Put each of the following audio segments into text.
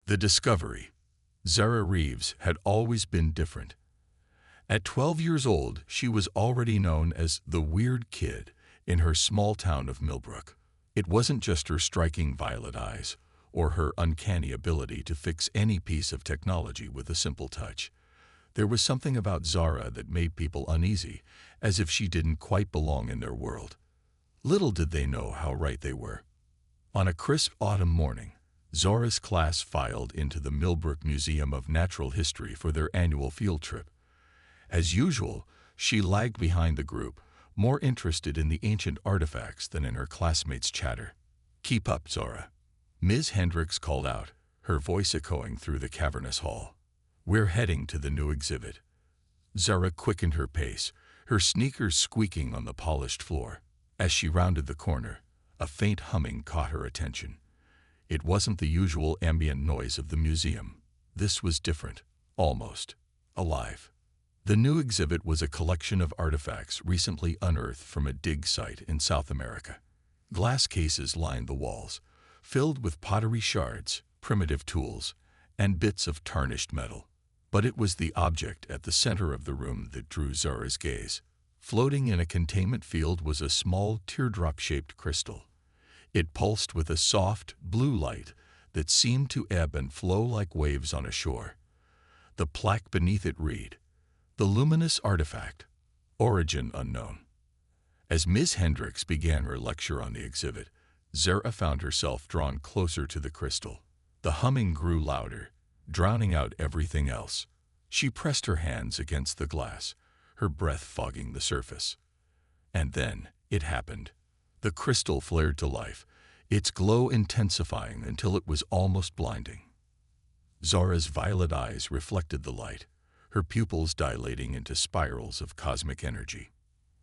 The discovery. Zara Reeves had always been different. At 12 years old, she was already known as the weird kid in her small town of Millbrook. It wasn't just her striking violet eyes or her uncanny ability to fix any piece of technology with a simple touch. There was something about Zara that made people uneasy, as if she didn't quite belong in their world. Little did they know how right they were. On a crisp autumn morning, Zara's class filed into the Millbrook Museum of Natural History for their annual field trip. As usual, she lagged behind the group, more interested in the ancient artifacts than in her classmates' chatter. "Keep up, Zara," Ms. Hendricks called out, her voice echoing through the cavernous hall. "We're heading to the new exhibit." Zara quickened her pace, her sneakers squeaking on the polished floor. As she rounded the corner, a faint humming caught her attention. It wasn't the usual ambient noise of the museum. This was different, almost alive. The new exhibit was a collection of artifacts recently unearthed from a dig site in South America. Glass cases lined the walls, filled with pottery shards, primitive tools, and bits of tarnished metal. But it was the object at the center of the room that drew Zara's gaze. Floating in a containment field was a small teardrop-shaped crystal. It pulsed with a soft, blue light that seemed to ebb and flow like waves on a shore. The plaque beneath it read, "The luminous artifact, origin unknown." As Ms. Hendricks began her lecture on the exhibit, Zara found herself drawn closer to the crystal. The humming grew louder, drowning out everything else. She pressed her hands against the glass, her breath fogging the surface. And then it happened. The crystal flared to life, its glow intensifying until it was almost blinding. Zara's violet eyes reflected the light, her pupils dilating into spirals of cosmic energy.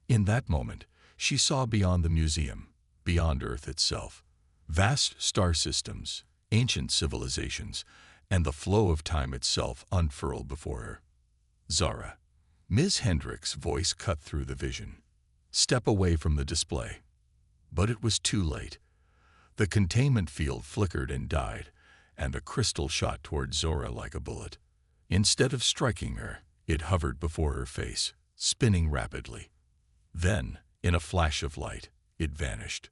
In that moment, she saw beyond the museum, beyond Earth itself. Vast star systems, ancient civilizations, and the flow of time itself unfurled before her. "Zara." Ms. Hendricks' voice cut through the vision. "Step away from the display." But it was too late. The containment field flickered and died, and the crystal shot toward Zara like a bullet. Instead of striking her, it hovered before her face, spinning rapidly. Then, in a flash of light, it vanished.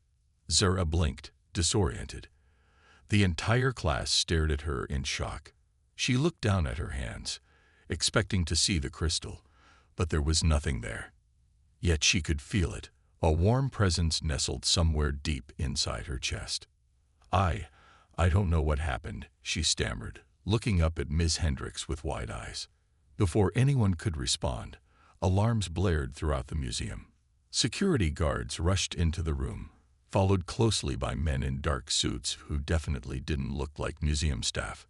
Zara blinked, disoriented. The entire class stared at her in shock. She looked down at her hands, expecting to see the crystal, but there was nothing there. Yet she could feel it, a warm presence nestled somewhere deep inside her chest. I don't know what happened," she stammered, looking up at Ms. Hendricks with wide eyes. Before anyone could respond, alarms blared throughout the museum. Security guards rushed into the room, followed closely by men in dark suits who definitely didn't look like museum staff.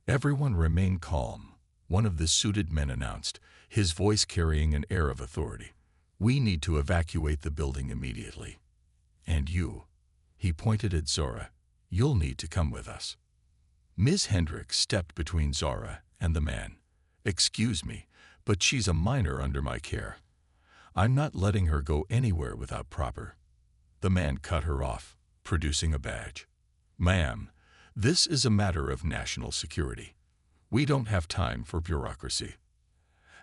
"Everyone remain calm," one of the suited men announced, his voice carrying an air of authority. "We need to evacuate the building immediately. And you," he pointed at Zara, "you'll need to come with us." Ms. Hendricks stepped between Zara and the man. "Excuse me, but she's a minor under my care. I'm not letting her go anywhere without proper." The man cut her off, producing a badge. "Ma'am, this is a matter of national security. We don't have time for bureaucracy."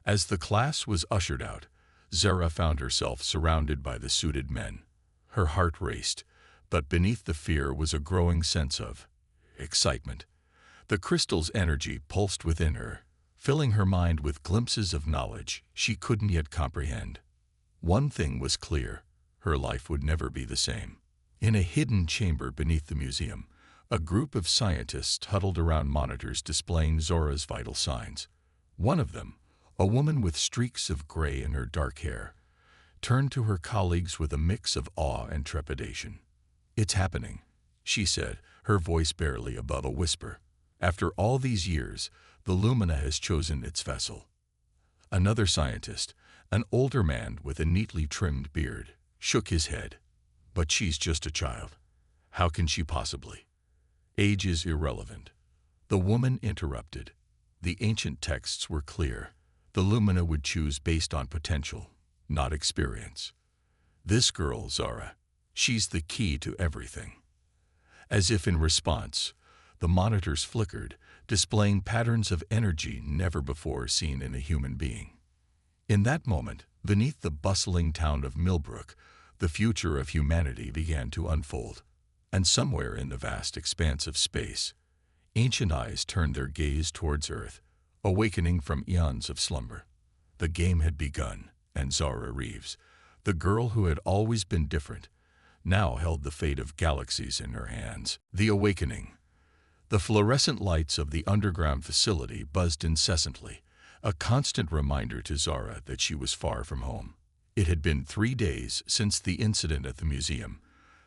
As the class was ushered out, Zara found herself surrounded by the suited men. Her heart raced, but beneath the fear was a growing sense of excitement. The crystal's energy pulsed within her, filling her mind with glimpses of knowledge she couldn't yet comprehend. One thing was clear: her life would never be the same. In a hidden chamber beneath the museum, a group of scientists huddled around monitors displaying Zara's vital signs. One of them, a woman with streaks of gray in her dark hair, turned to her colleagues with a mix of awe and trepidation. "It's happening," she said, her voice barely above a whisper. "After all these years, the Lumina has chosen its vessel." Another scientist, an older man with a neatly trimmed beard, shook his head. "But she's just a child. How can she possibly?" "Age is irrelevant," the woman interrupted. "The ancient texts were clear. The Lumina would choose based on potential, not experience. This girl, Zara, she's the key to everything." As if in response, The monitors flickered, displaying patterns of energy never before seen in a human being. In that moment, beneath the bustling town of Millbrook, the future of humanity began to unfold. And somewhere in the vast expanse of space, ancient eyes turned their gaze towards Earth, awakening from eons of slumber. The game had begun, and Zara Reeves, the girl who had always been different, now held the fate of galaxies in her hands. The awakening. The fluorescent lights of the underground facility buzzed incessantly, a constant reminder to Zara that she was far from home. It had been 3 days since the incident at the museum.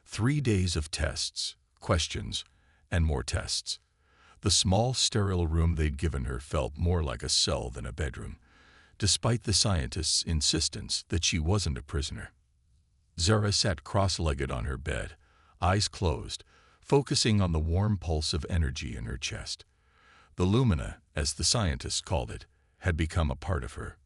3 days of tests, questions, and more tests. The small, sterile room they'd given her felt more like a cell than a bedroom, despite the scientists' insistence that she wasn't a prisoner. Zara sat cross-legged on her bed, eyes closed, focusing on the warm pulse of energy in her chest. The lumina, as the scientists called it, had become a part of her.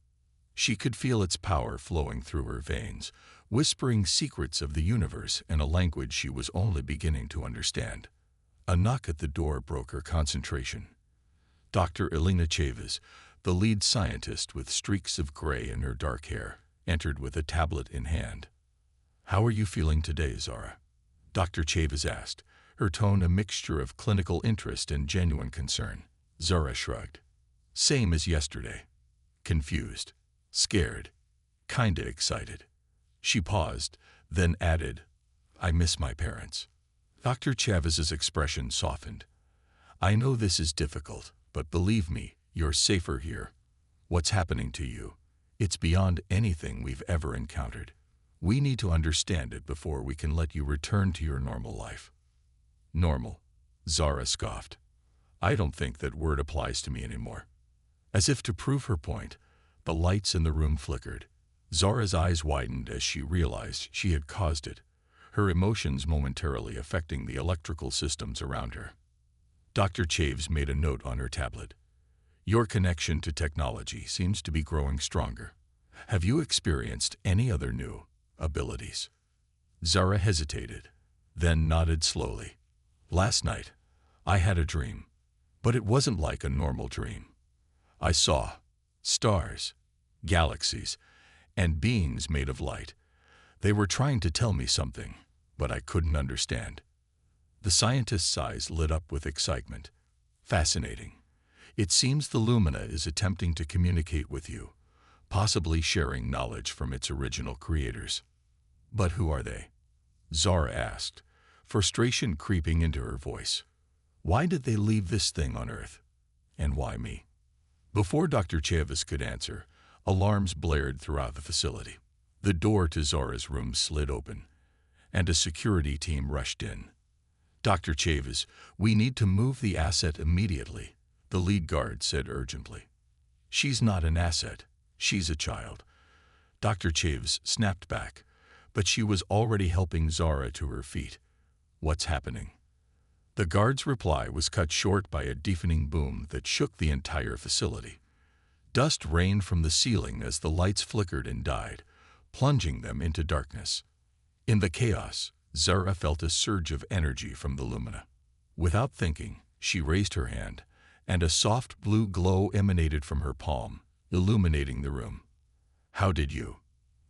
She could feel its power flowing through her veins, whispering secrets of the universe in a language she was only beginning to understand. A knock at the door broke her concentration. Dr. Elena Chavez, the lead scientist with streaks of gray in her dark hair, entered with a tablet in hand. "How are you feeling today, Zara?" Dr. Chavez asked, her tone a mixture of clinical interest and genuine concern. Zara shrugged. "Same as yesterday. Confused, scared, kinda excited." She paused, then added, "I miss my parents." Dr. Chavez's expression softened. "I know this is difficult, but believe me, you're safer here. What's happening to you? It's beyond anything we've ever encountered. We need to understand it before we can let you return to your normal life." "Normal," Zara scoffed. "I don't think that word applies to me anymore." As if to prove her point, the lights in the room flickered. Zara's eyes widened as she realized she had caused it, her emotions momentarily affecting the electrical systems around her. Dr. Chaves made a note on her tablet. "Your connection to technology seems to be growing stronger. Have you experienced any other new abilities?" Zara hesitated, then nodded slowly. "Last night, I had a dream, but it wasn't like a normal dream. I saw stars, galaxies, and beings made of light. They were trying to tell me something, but I couldn't understand." The scientist's eyes lit up with excitement. "Fascinating. It seems the Lumina is attempting to communicate with you, possibly sharing knowledge from its original creators." "But who are they?" Zara asked, frustration creeping into her voice. "Why did they leave this thing on Earth? And why me?" Before Dr. Chavis could answer, alarms blared throughout the facility. The door to Zara's room slid open, and a security team rushed in. "Dr. Chavis, we need to move the asset immediately," the lead guard said urgently. "She's not an asset. She's a child." Dr. Chaves snapped back, but she was already helping Zara to her feet. "What's happening?" The guard's reply was cut short by a deafening boom that shook the entire facility. Dust rained from the ceiling as the lights flickered and died, plunging them into darkness. In the chaos, Zara felt a surge of energy from the Lumina. Without thinking, she raised her hand, and a soft blue glow emanated from her palm, illuminating the room. "How did you?"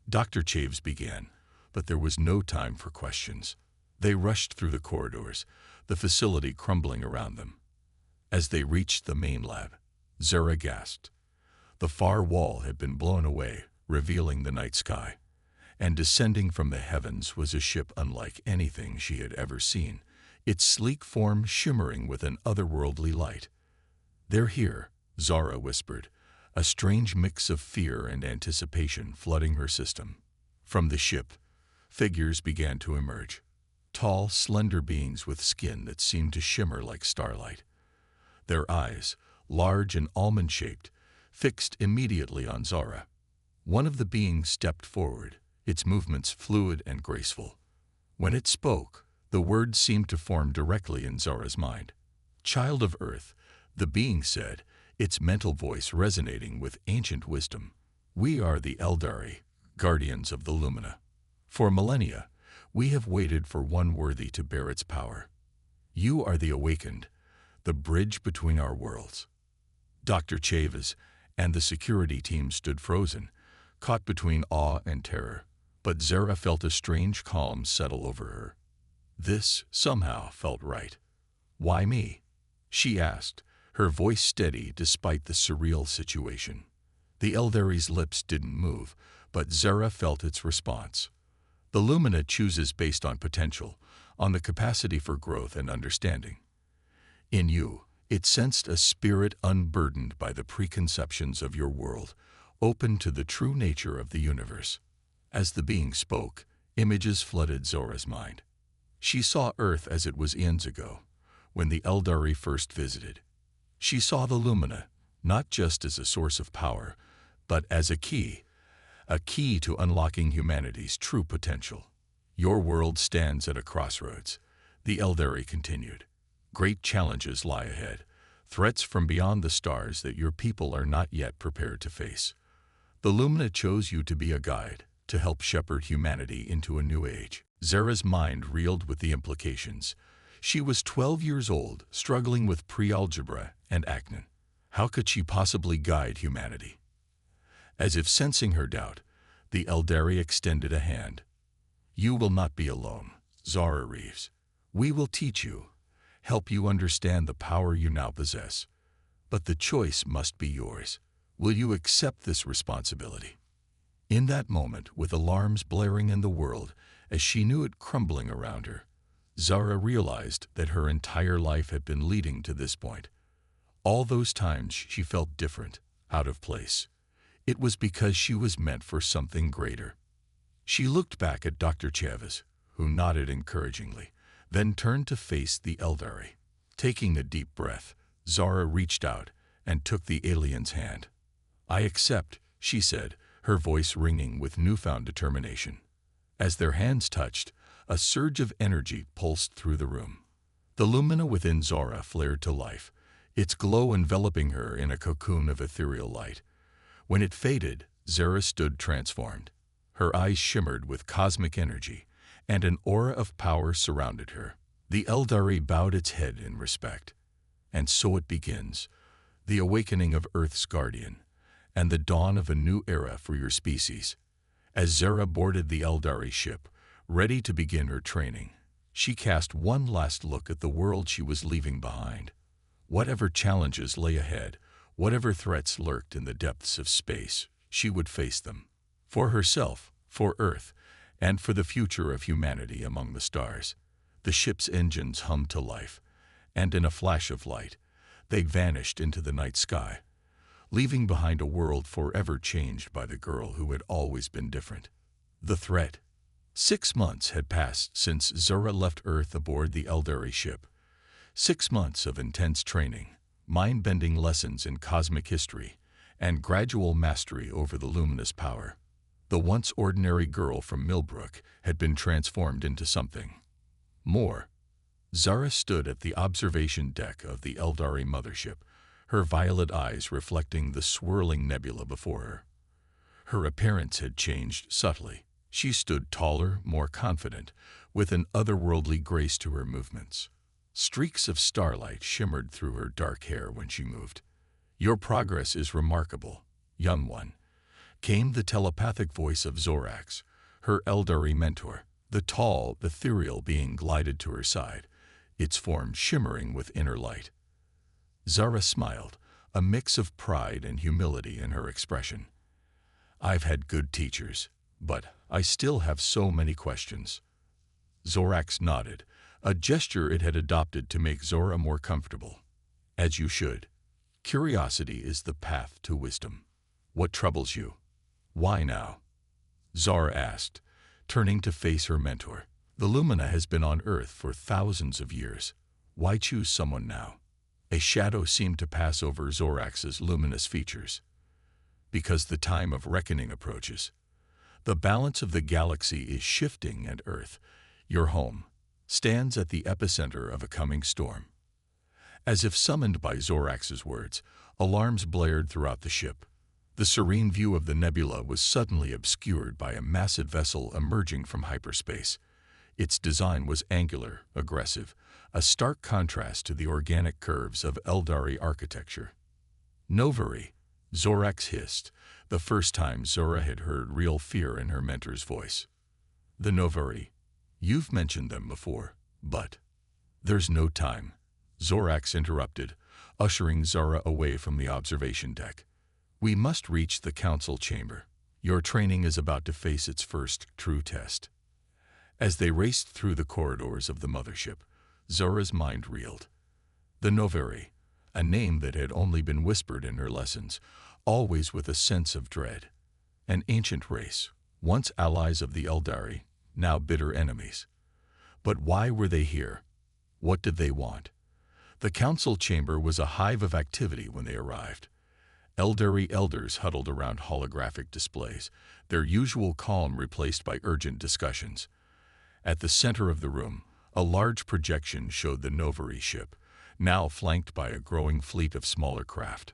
Dr. Chaves began, but there was no time for questions. They rushed through the corridors, the facility crumbling around them. As they reached the main lab, Zara gasped. The far wall had been blown away, revealing the night sky, and descending from the heavens was a ship unlike anything she had ever seen, its sleek form shimmering with an otherworldly light. "They're here," Zara whispered, a strange mix of fear and anticipation flooding her system. From the ship, figures began to emerge. Tall, slender beings with skin that seemed to shimmer like starlight. Their eyes, large and almond-shaped, fixed immediately on Zara. One of the beings stepped forward, its movements fluid and graceful. When it spoke, the words seemed to form directly in Zara's mind. "Child of Earth," the being said, its mental voice resonating with ancient wisdom. "We are the Eldari, guardians of the Lumina. For millennia, we have waited for one worthy to bear its power. You are the awakened, the bridge between our worlds. Dr. Chaves and the security team stood frozen, caught between awe and terror, but Zara felt a strange calm settle over her. This, somehow, felt right. "Why me?" she asked, her voice steady despite the surreal situation. The Eldari's lips didn't move, but Zara felt its response. The Lumina chooses based on potential, on the capacity for growth and understanding. In you, it sensed a spirit unburdened by the preconceptions of your world, open to the true nature of the universe. As the being spoke, images flooded Zora's mind. She saw Earth as it was eons ago, when the Eldari first visited. She saw the Lumina, not just as a source of power, but as a key to unlocking humanity's true potential. Your world stands at a crossroads, the Eldari continued. Great challenges lie ahead, threats from beyond the stars that your people are not yet prepared to face. The Lumina chose you to be a guide, to help shepherd humanity into a new age. Zara's mind reeled with the implications. She was 12 years old, struggling with pre-algebra and acne. How could she possibly guide humanity? As if sensing her doubt, the Eldari extended a hand. "You will not be alone, Zara Reeves. We will teach you, help you understand the power you now possess. But the choice must be yours. Will you accept this responsibility?" In that moment, with alarms blaring in the world as she knew it crumbling around her, Zara realized that her entire life had been leading to this point. All those times she felt different, out of place. It was because she was meant for something greater. She looked back at Dr. Chaves, who nodded encouragingly, then turned to face the Eldari. Taking a deep breath, Zara reached out and took the alien's hand. "I accept," she said, her voice ringing with newfound determination. As their hands touched, a surge of energy pulsed through the room. The Lumina within Zara flared to life, its glow enveloping her in a cocoon of ethereal light. When it faded, Zara stood transformed. Her eyes shimmered with cosmic energy, and an aura of power surrounded her. The Eldari bowed its head in respect. "And so it begins, the awakening of Earth's guardian, and the dawn of a new era for your species." As Zara boarded the Eldari ship, ready to begin her training, she cast one last look at the world she was leaving behind. Whatever challenges lay ahead, whatever threats lurked in the depths of space, she would face them. For herself, for Earth, and for the future of humanity among the stars. The ship's engines hummed to life, and in a flash of light, they vanished into the night sky, leaving behind a world forever changed by the girl who had always been different. The threat. 6 months had passed since Zara left Earth aboard the Eldari ship. 6 months of intense training, mind-bending lessons in cosmic history, and gradual mastery over the luminous power. The once ordinary girl from Millbrook had been transformed into something more. Zara stood at the observation deck of the Eldari mothership, her violet eyes reflecting the swirling nebula before her. Her appearance had changed subtly. She stood taller, more confident, with an otherworldly grace to her movements. Streaks of starlight shimmered through her dark hair when she moved. "Your progress is remarkable, young one," came the telepathic voice of Zorax, her Eldari mentor. The tall, ethereal being glided to her side, its form shimmering with inner light. Zara smiled, a mix of pride and humility in her expression. "I've had good teachers, but I still have so many questions." Zorax nodded, a gesture it had adopted to make Zora more comfortable. "As you should. Curiosity is the path to wisdom. What troubles you? Why now?" Zara asked, turning to face her mentor. "The Lumina has been on Earth for thousands of years. Why choose someone now?" A shadow seemed to pass over Zorax's luminous features. "Because the time of reckoning approaches. The balance of the galaxy is shifting, and Earth, your home, stands at the epicenter of a coming storm." As if summoned by Zorax's words, alarms blared throughout the ship. The serene view of the nebula was suddenly obscured by a massive vessel emerging from hyperspace. Its design was angular, aggressive, a stark contrast to the organic curves of Eldari architecture. Novari, Zorax hissed, the first time Zora had heard real fear in her mentor's voice. The Novari. You've mentioned them before, but... There's no time, Zorax interrupted, ushering Zora away from the observation deck. We must reach the council chamber. Your training is about to face its first true test. As they raced through the corridors of the mothership, Zora's mind reeled. The Novari, a name that had only been whispered in her lessons, always with a sense of dread. An ancient race, once allies of the Eldari, now bitter enemies. But why were they here? What did they want? The council chamber was a hive of activity when they arrived. Eldari elders huddled around holographic displays, their usual calm replaced by urgent discussions. At the center of the room, a large projection showed the Novari ship, now flanked by a growing fleet of smaller craft.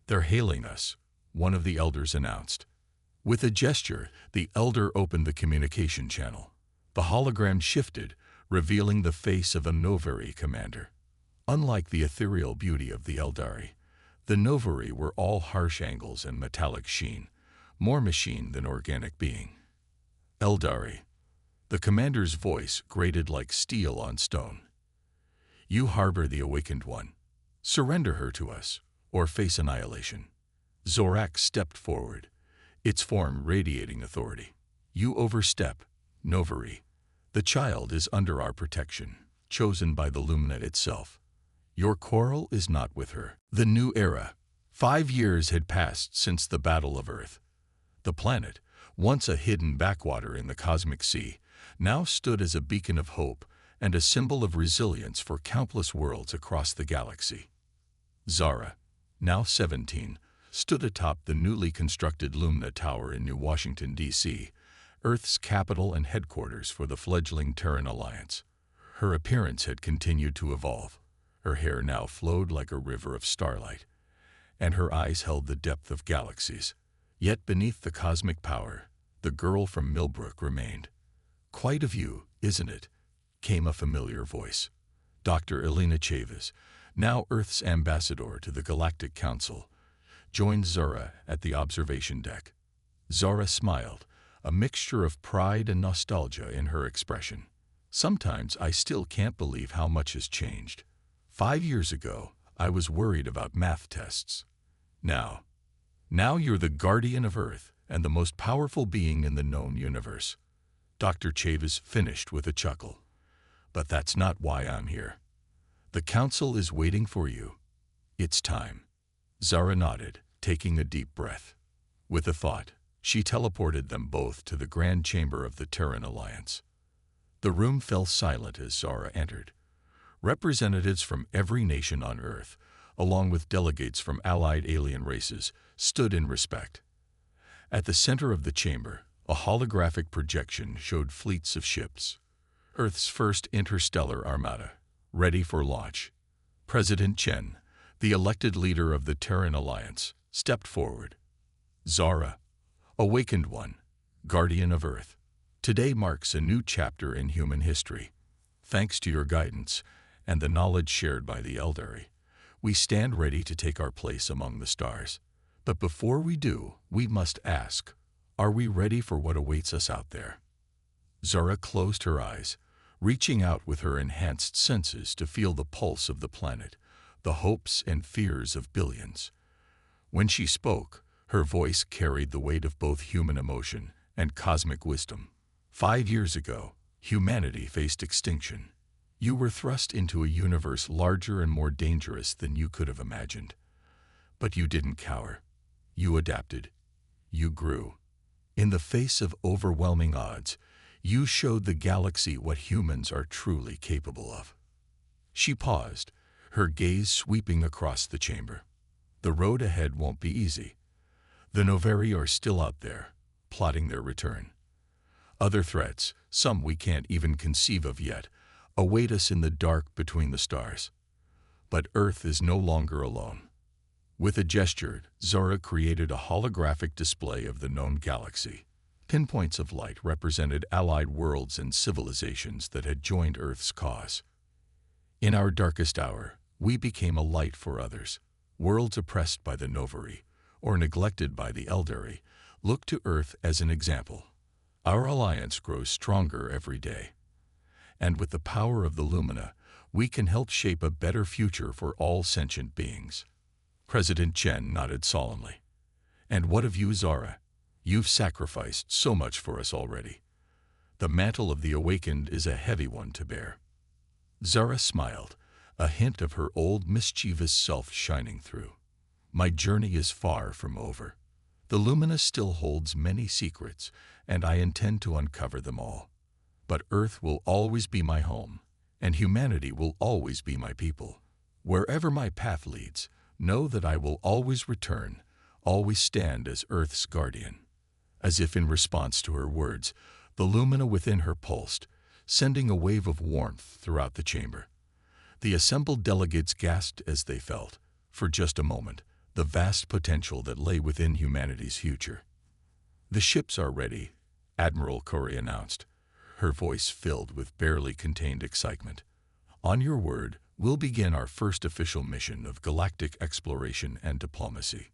They're hailing us, one of the elders announced. With a gesture, the elder opened the communication channel. The hologram shifted, revealing the face of a Novari commander. Unlike the ethereal beauty of the Eldari, the Novari were all harsh angles and metallic sheen, more machine than organic being. Eldari. The commander's voice grated like steel on stone. You harbor the awakened one. Surrender her to us, or face annihilation. Zorax stepped forward, its form radiating authority. You overstep, Novari. The child is under our protection, chosen by the Lumina itself. Your quarrel is not with her. The new era. 5 years had passed since the Battle of Earth. The planet, once a hidden backwater in the cosmic sea, now stood as a beacon of hope and a symbol of resilience for countless worlds across the galaxy. Zara, now 17, stood atop the newly constructed Lumina Tower in New Washington, D.C., Earth's capital and headquarters for the fledgling Terran Alliance. Her appearance had continued to evolve. Her hair now flowed like a river of starlight, and her eyes held the depth of galaxies. Yet beneath the cosmic power, the girl from Millbrook remained. Quite a view, isn't it? Came a familiar voice. Dr. Elena Chaves, now Earth's ambassador to the Galactic Council, joined Zora at the observation deck. Zora smiled, a mixture of pride and nostalgia in her expression. Sometimes I still can't believe how much has changed. 5 years ago, I was worried about math tests. Now you're the guardian of Earth and the most powerful being in the known universe. Dr. Chaves finished with a chuckle. But that's not why I'm here. The Council is waiting for you. It's time. Zara nodded, taking a deep breath. With a thought, she teleported them both to the Grand Chamber of the Terran Alliance. The room fell silent as Zara entered. Representatives from every nation on Earth, along with delegates from allied alien races, stood in respect. At the center of the chamber, a holographic projection showed fleets of ships. Earth's first interstellar armada, ready for launch. President Chen, the elected leader of the Terran Alliance, stepped forward. Zara, Awakened One, Guardian of Earth. Today marks a new chapter in human history. Thanks to your guidance and the knowledge shared by the Eldari, we stand ready to take our place among the stars. But before we do, we must ask, are we ready for what awaits us out there? Zara closed her eyes, reaching out with her enhanced senses to feel the pulse of the planet, the hopes and fears of billions. When she spoke, her voice carried the weight of both human emotion and cosmic wisdom. 5 years ago, humanity faced extinction. You were thrust into a universe larger and more dangerous than you could have imagined. But you didn't cower. You adapted. You grew. In the face of overwhelming odds, you showed the galaxy what humans are truly capable of. She paused, her gaze sweeping across the chamber. The road ahead won't be easy. The Novari are still out there, plotting their return. Other threats, some we can't even conceive of yet, await us in the dark between the stars. But Earth is no longer alone. With a gesture, Zora created a holographic display of the known galaxy. Pinpoints of light represented allied worlds and civilizations that had joined Earth's cause. In our darkest hour, we became a light for others. Worlds oppressed by the Novari, or neglected by the Eldari, look to Earth as an example. Our alliance grows stronger every day. And with the power of the Lumina, we can help shape a better future for all sentient beings. President Chen nodded solemnly. And what of you, Zara? You've sacrificed so much for us already. The mantle of the awakened is a heavy one to bear. Zara smiled, a hint of her old mischievous self shining through. My journey is far from over. The Lumina still holds many secrets, and I intend to uncover them all. But Earth will always be my home, and humanity will always be my people. Wherever my path leads, know that I will always return, always stand as Earth's guardian. As if in response to her words, the Lumina within her pulsed, sending a wave of warmth throughout the chamber. The assembled delegates gasped as they felt, for just a moment, the vast potential that lay within humanity's future. The ships are ready, Admiral Corey announced, her voice filled with barely contained excitement. On your word, we'll begin our first official mission of galactic exploration and diplomacy.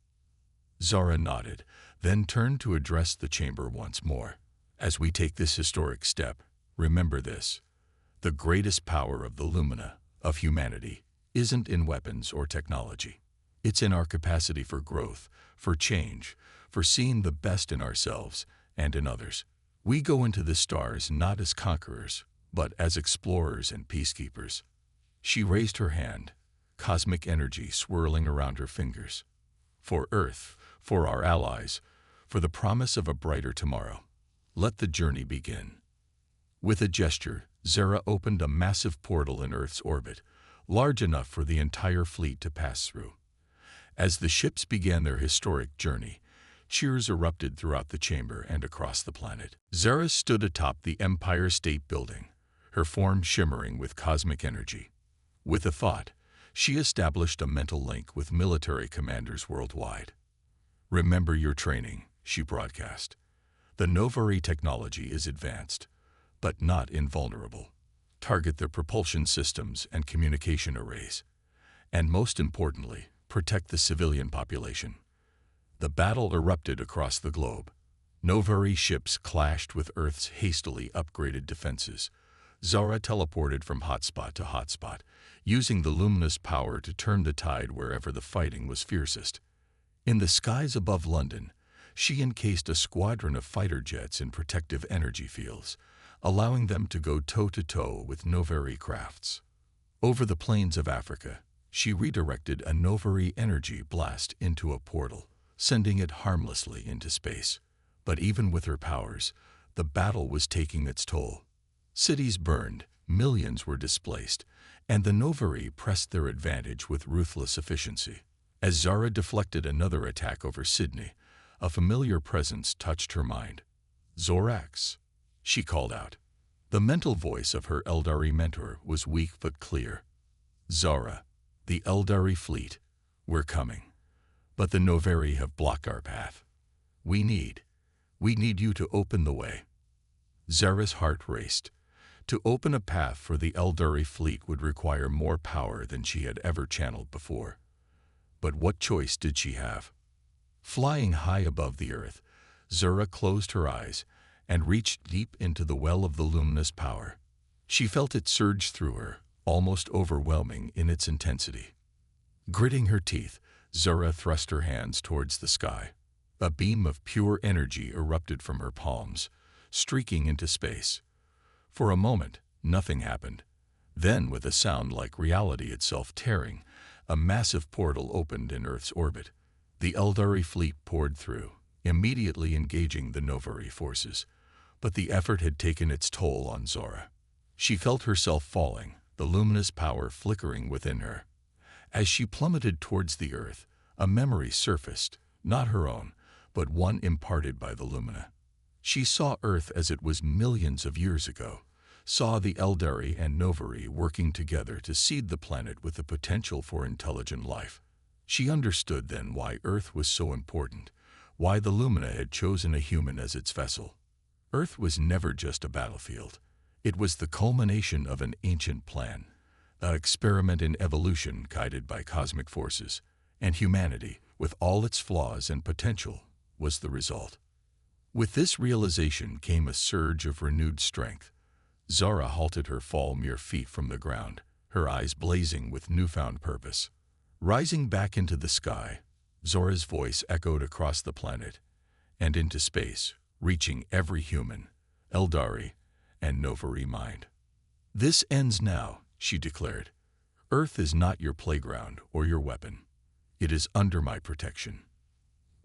Zara nodded, then turned to address the chamber once more. As we take this historic step, remember this. The greatest power of the Lumina, of humanity, isn't in weapons or technology. It's in our capacity for growth, for change, for seeing the best in ourselves and in others. We go into the stars not as conquerors, but as explorers and peacekeepers. She raised her hand, cosmic energy swirling around her fingers. For Earth, for our allies, for the promise of a brighter tomorrow. Let the journey begin. With a gesture, Zara opened a massive portal in Earth's orbit, large enough for the entire fleet to pass through. As the ships began their historic journey, cheers erupted throughout the chamber and across the planet. Zara stood atop the Empire State Building, her form shimmering with cosmic energy. With a thought, she established a mental link with military commanders worldwide. Remember your training, she broadcast. The Novari technology is advanced, but not invulnerable. Target their propulsion systems and communication arrays. And most importantly, protect the civilian population. The battle erupted across the globe. Novari ships clashed with Earth's hastily upgraded defenses. Zara teleported from hotspot to hotspot, using the luminous power to turn the tide wherever the fighting was fiercest. In the skies above London, she encased a squadron of fighter jets in protective energy fields, allowing them to go toe-to-toe with Novari crafts. Over the plains of Africa, she redirected a Novari energy blast into a portal, sending it harmlessly into space. But even with her powers, the battle was taking its toll. Cities burned, millions were displaced, and the Novari pressed their advantage with ruthless efficiency. As Zara deflected another attack over Sydney, a familiar presence touched her mind. "Zorax," she called out. The mental voice of her Eldari mentor was weak but clear. "Zara, the Eldari fleet, we're coming. But the Novari have blocked our path. We need you to open the way." Zara's heart raced. To open a path for the Eldari fleet would require more power than she had ever channeled before. But what choice did she have? Flying high above the earth, Zara closed her eyes and reached deep into the well of the luminous power. She felt it surge through her, almost overwhelming in its intensity. Gritting her teeth, Zara thrust her hands towards the sky. A beam of pure energy erupted from her palms, streaking into space. For a moment, nothing happened. Then, with a sound like reality itself tearing, a massive portal opened in Earth's orbit. The Eldari fleet poured through, immediately engaging the Novari forces. But the effort had taken its toll on Zara. She felt herself falling, the luminous power flickering within her. As she plummeted towards the earth, a memory surfaced, not her own, but one imparted by the Lumina. She saw Earth as it was millions of years ago, saw the Eldari and Novari working together to seed the planet with the potential for intelligent life. She understood then why Earth was so important, why the Lumina had chosen a human as its vessel. Earth was never just a battlefield. It was the culmination of an ancient plan, an experiment in evolution guided by cosmic forces, and humanity, with all its flaws and potential, was the result. With this realization came a surge of renewed strength. Zara halted her fall mere feet from the ground, her eyes blazing with newfound purpose. Rising back into the sky, Zora's voice echoed across the planet and into space, reaching every human, Eldari, and Novari mind. "This ends now," she declared. "Earth is not your playground or your weapon. It is under my protection."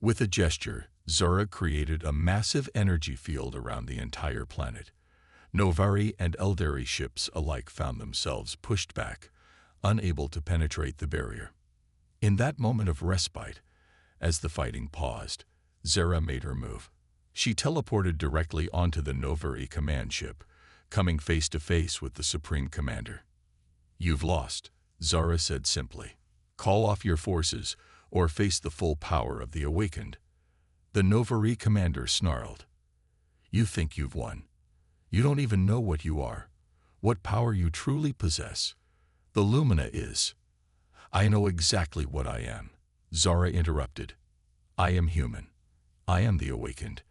With a gesture, Zora created a massive energy field around the entire planet. Novari and Eldari ships alike found themselves pushed back, unable to penetrate the barrier. In that moment of respite, as the fighting paused, Zara made her move. She teleported directly onto the Novari command ship, coming face to face with the Supreme Commander. "You've lost," Zara said simply. "Call off your forces or face the full power of the Awakened." The Novari commander snarled. "You think you've won. You don't even know what you are, what power you truly possess. The Lumina is." "I know exactly what I am," Zara interrupted. "I am human. I am the Awakened,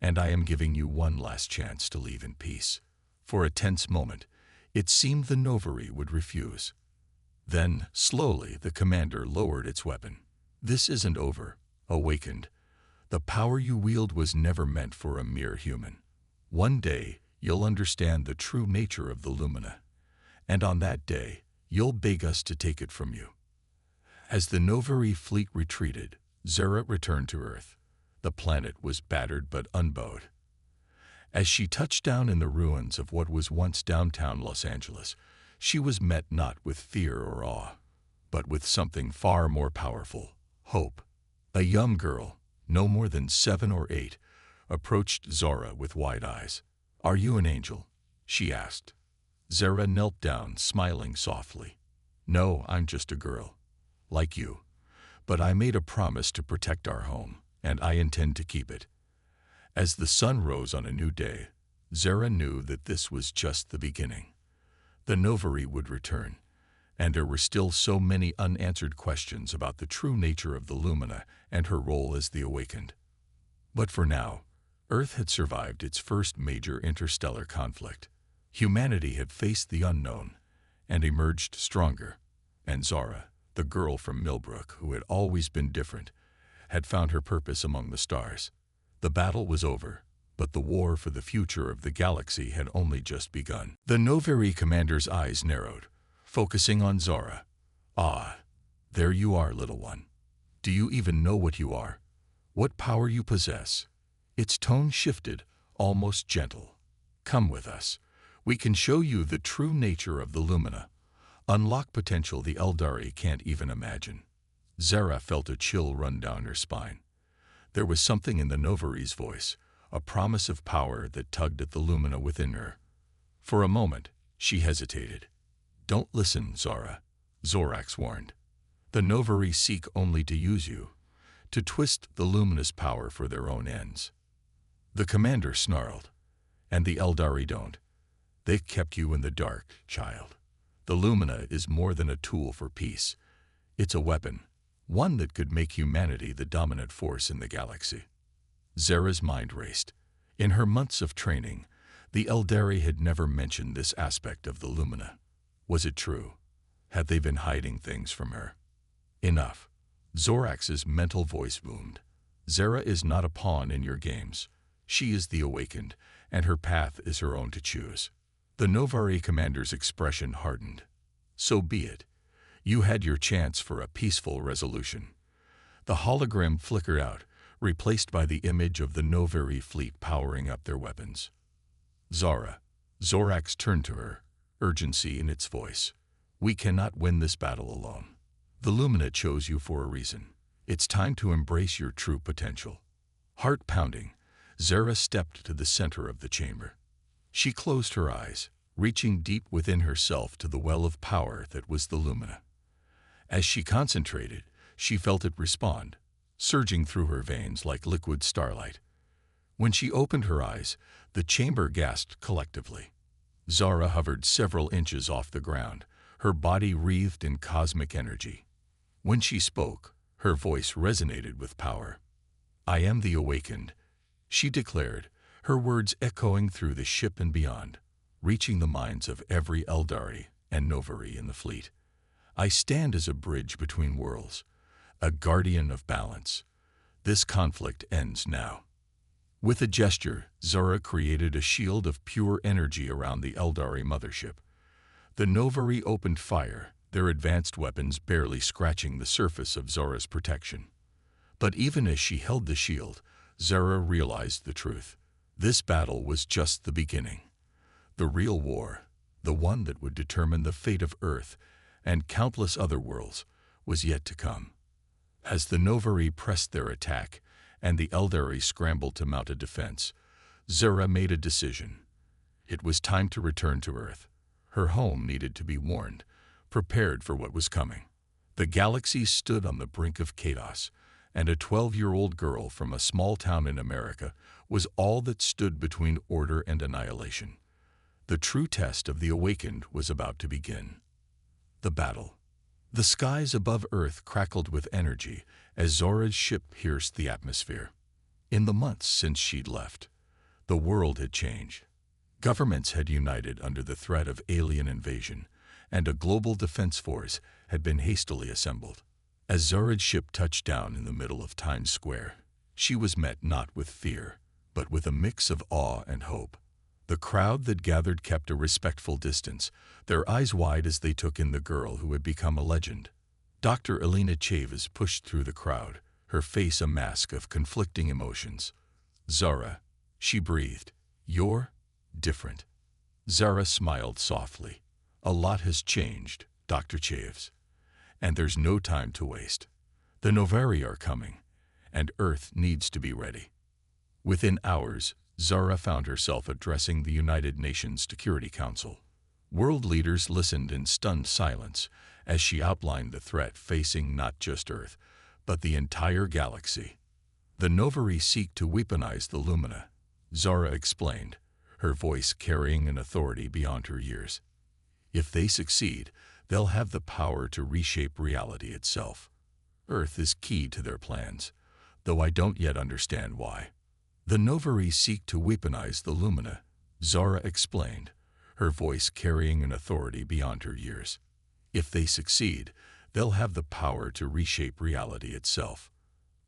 and I am giving you one last chance to leave in peace." For a tense moment, it seemed the Novari would refuse. Then, slowly, the commander lowered its weapon. "This isn't over, Awakened. The power you wield was never meant for a mere human. One day, you'll understand the true nature of the Lumina, and on that day, you'll beg us to take it from you." As the Novari fleet retreated, Zara returned to Earth. The planet was battered but unbowed. As she touched down in the ruins of what was once downtown Los Angeles, she was met not with fear or awe, but with something far more powerful: hope. A young girl, no more than 7 or 8, approached Zara with wide eyes. "Are you an angel?" she asked. Zara knelt down, smiling softly. "No, I'm just a girl, like you. But I made a promise to protect our home, and I intend to keep it." As the sun rose on a new day, Zara knew that this was just the beginning. The Novari would return, and there were still so many unanswered questions about the true nature of the Lumina and her role as the Awakened. But for now, Earth had survived its first major interstellar conflict. Humanity had faced the unknown and emerged stronger, and Zara, the girl from Millbrook who had always been different, had found her purpose among the stars. The battle was over, but the war for the future of the galaxy had only just begun. The Novari commander's eyes narrowed, focusing on Zara. "Ah, there you are, little one. Do you even know what you are? What power you possess?" Its tone shifted, almost gentle. "Come with us. We can show you the true nature of the Lumina. Unlock potential the Eldari can't even imagine." Zara felt a chill run down her spine. There was something in the Novari's voice, a promise of power that tugged at the Lumina within her. For a moment, she hesitated. "Don't listen, Zara," Zorax warned. "The Novari seek only to use you, to twist the Lumina's power for their own ends." The commander snarled. "And the Eldari don't. They kept you in the dark, child. The Lumina is more than a tool for peace. It's a weapon, one that could make humanity the dominant force in the galaxy." Zara's mind raced. In her months of training, the Eldari had never mentioned this aspect of the Lumina. Was it true? Had they been hiding things from her? "Enough." Zorax's mental voice boomed. "Zara is not a pawn in your games. She is the Awakened, and her path is her own to choose." The Novari commander's expression hardened. "So be it. You had your chance for a peaceful resolution." The hologram flickered out, replaced by the image of the Novari fleet powering up their weapons. "Zara," Zorax turned to her, urgency in its voice. "We cannot win this battle alone. The Lumina chose you for a reason. It's time to embrace your true potential." Heart pounding, Zara stepped to the center of the chamber. She closed her eyes, reaching deep within herself to the well of power that was the Lumina. As she concentrated, she felt it respond, surging through her veins like liquid starlight. When she opened her eyes, the chamber gasped collectively. Zara hovered several inches off the ground, her body wreathed in cosmic energy. When she spoke, her voice resonated with power. "I am the awakened," she declared, her words echoing through the ship and beyond, reaching the minds of every Eldari and Novari in the fleet. "I stand as a bridge between worlds, a guardian of balance. This conflict ends now." With a gesture, Zara created a shield of pure energy around the Eldari mothership. The Novari opened fire, their advanced weapons barely scratching the surface of Zara's protection. But even as she held the shield, Zara realized the truth. This battle was just the beginning. The real war, the one that would determine the fate of Earth and countless other worlds, was yet to come. As the Novari pressed their attack and the Eldari scrambled to mount a defense, Zara made a decision. It was time to return to Earth. Her home needed to be warned, prepared for what was coming. The galaxy stood on the brink of chaos, and a 12-year-old girl from a small town in America was all that stood between order and annihilation. The true test of the awakened was about to begin. The battle. The skies above Earth crackled with energy as Zora's ship pierced the atmosphere. In the months since she'd left, the world had changed. Governments had united under the threat of alien invasion, and a global defense force had been hastily assembled. As Zora's ship touched down in the middle of Times Square, she was met not with fear, but with a mix of awe and hope. The crowd that gathered kept a respectful distance, their eyes wide as they took in the girl who had become a legend. Dr. Elena Chavez pushed through the crowd, her face a mask of conflicting emotions. "Zara," she breathed, "you're different." Zara smiled softly. "A lot has changed, Dr. Chavez. And there's no time to waste. The Novari are coming, and Earth needs to be ready." Within hours, Zara found herself addressing the United Nations Security Council. World leaders listened in stunned silence as she outlined the threat facing not just Earth, but the entire galaxy. "The Novari seek to weaponize the Lumina," Zara explained, her voice carrying an authority beyond her years. "If they succeed, they'll have the power to reshape reality itself. Earth is key to their plans, though I don't yet understand why." "The Novari seek to weaponize the Lumina," Zara explained, her voice carrying an authority beyond her years. "If they succeed, they'll have the power to reshape reality itself.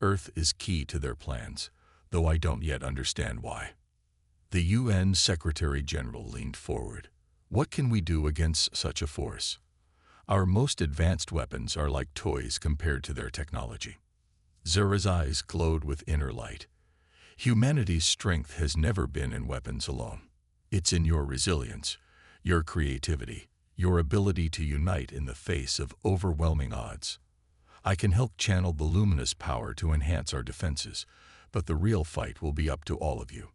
Earth is key to their plans, though I don't yet understand why." The UN Secretary-General leaned forward. "What can we do against such a force? Our most advanced weapons are like toys compared to their technology." Zara's eyes glowed with inner light. "Humanity's strength has never been in weapons alone. It's in your resilience, your creativity, your ability to unite in the face of overwhelming odds. I can help channel the luminous power to enhance our defenses, but the real fight will be up to all of you."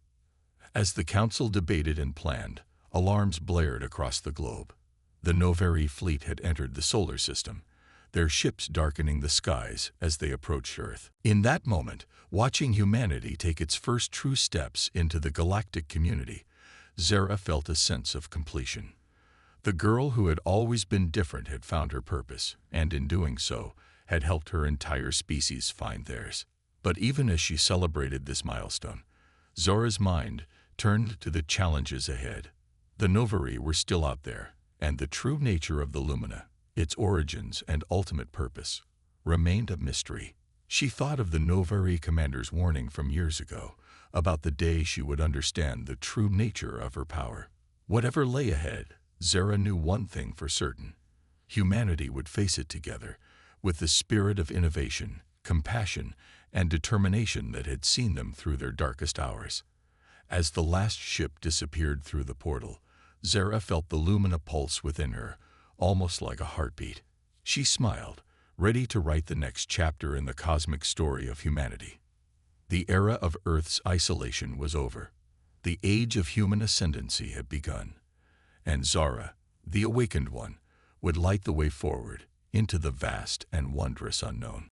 As the council debated and planned, alarms blared across the globe. The Novari fleet had entered the solar system, their ships darkening the skies as they approached Earth. In that moment, watching humanity take its first true steps into the galactic community, Zara felt a sense of completion. The girl who had always been different had found her purpose, and in doing so, had helped her entire species find theirs. But even as she celebrated this milestone, Zara's mind turned to the challenges ahead. The Novari were still out there, and the true nature of the Lumina, its origins and ultimate purpose, remained a mystery. She thought of the Novari commander's warning from years ago about the day she would understand the true nature of her power. Whatever lay ahead, Zara knew one thing for certain: humanity would face it together, with the spirit of innovation, compassion, and determination that had seen them through their darkest hours. As the last ship disappeared through the portal, Zara felt the Lumina pulse within her, almost like a heartbeat. She smiled, ready to write the next chapter in the cosmic story of humanity. The era of Earth's isolation was over. The age of human ascendancy had begun. And Zara, the awakened one, would light the way forward into the vast and wondrous unknown.